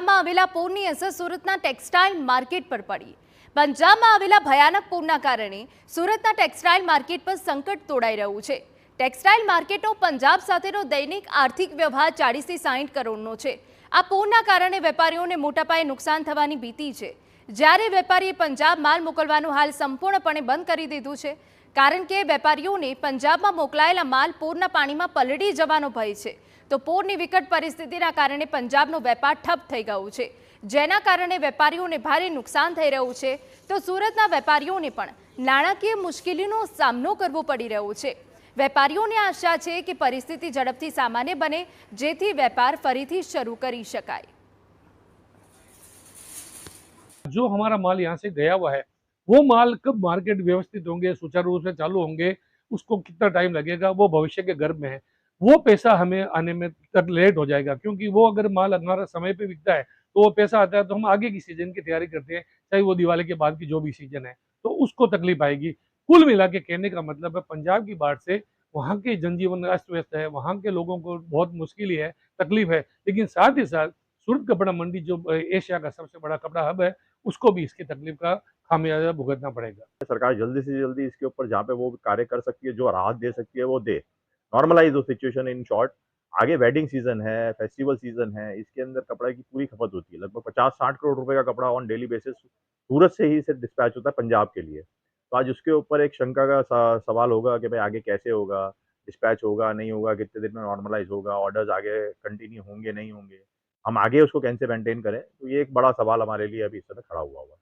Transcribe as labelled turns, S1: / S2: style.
S1: પંજાબમાં આવેલા પૂરની અસર સુરતના ટેક્સટાઇલ માર્કેટ પર પડી। પંજાબમાં આવેલા ભયાનક પૂરના કારણે સુરતના ટેક્સટાઇલ માર્કેટ પર સંકટ તોડાઈ રહ્યું છે। ટેક્સટાઇલ માર્કેટનો પંજાબ સાથેનો દૈનિક આર્થિક વ્યવહાર 40 થી 60 કરોડનો છે। આ પૂરના કારણે વેપારીઓને મોટા પાયે નુકસાન થવાની ભીતિ છે। જ્યારે વેપારીએ પંજાબ માલ મોકલવાનું હાલ સંપૂર્ણપણે બંધ કરી દીધું છે, કારણ કે વેપારીઓને પંજાબમાં મોકલાયેલા માલ પૂરના પાણીમાં પલળી જવાનો ભય છે। તો પૂરની વિકટ પરિસ્થિતિના કારણે પંજાબનો વેપાર ઠપ થઈ ગયો છે, જેના કારણે વેપારીઓને ભારે નુકસાન થઈ રહ્યું છે। તો સુરતના વેપારીઓને પણ નાણાકીય મુશ્કેલીનો સામનો કરવો પડી રહ્યો છે। વેપારીઓને આશા છે કે પરિસ્થિતિ ઝડપથી સામાન્ય બને, જેથી વેપાર ફરીથી શરૂ કરી શકાય।
S2: जो हमारा माल यहाँ से गया हुआ है, वो माल कब मार्केट व्यवस्थित होंगे, सुचारू रूप से चालू होंगे, उसको कितना टाइम लगेगा, वो भविष्य के गर्भ में है। वो पैसा हमें आने में तक लेट हो जाएगा, क्योंकि वो अगर माल हमारा समय पे बिकता है तो वो पैसा आता है, तो हम आगे की सीजन की तैयारी करते हैं, चाहे वो दिवाली के बाद की जो भी सीजन है, तो उसको तकलीफ आएगी। कुल मिला के कहने का मतलब है, पंजाब की बाढ़ से वहाँ के जनजीवन अस्त व्यस्त है, वहाँ के लोगों को बहुत मुश्किल है, तकलीफ है। लेकिन साथ ही साथ सूरत कपड़ा मंडी जो एशिया का सबसे बड़ा कपड़ा हब है, उसको भी इसकी तकलीफ का खामियाजा भुगतना पड़ेगा।
S3: सरकार जल्दी से जल्दी इसके ऊपर जहाँ पे वो कार्य कर सकती है, जो राहत दे सकती है वो दे, नॉर्मलाइज हो सिचुएशन। इन शॉर्ट, आगे वेडिंग सीजन है, फेस्टिवल सीजन है, इसके अंदर कपड़ा की पूरी खपत होती है। लगभग 50-60 करोड़ रुपए का कपड़ा ऑन डेली बेसिस सूरत से ही से डिस्पैच होता है पंजाब के लिए। तो आज उसके ऊपर एक शंका का सवाल होगा कि भाई आगे कैसे होगा, डिस्पैच होगा नहीं होगा, कितने दिन में नॉर्मलाइज होगा, ऑर्डर्स आगे कंटिन्यू होंगे नहीं होंगे, हम आगे उसको कैसे मेंटेन करें। तो ये एक बड़ा सवाल हमारे लिए अभी इस समय खड़ा हुआ है।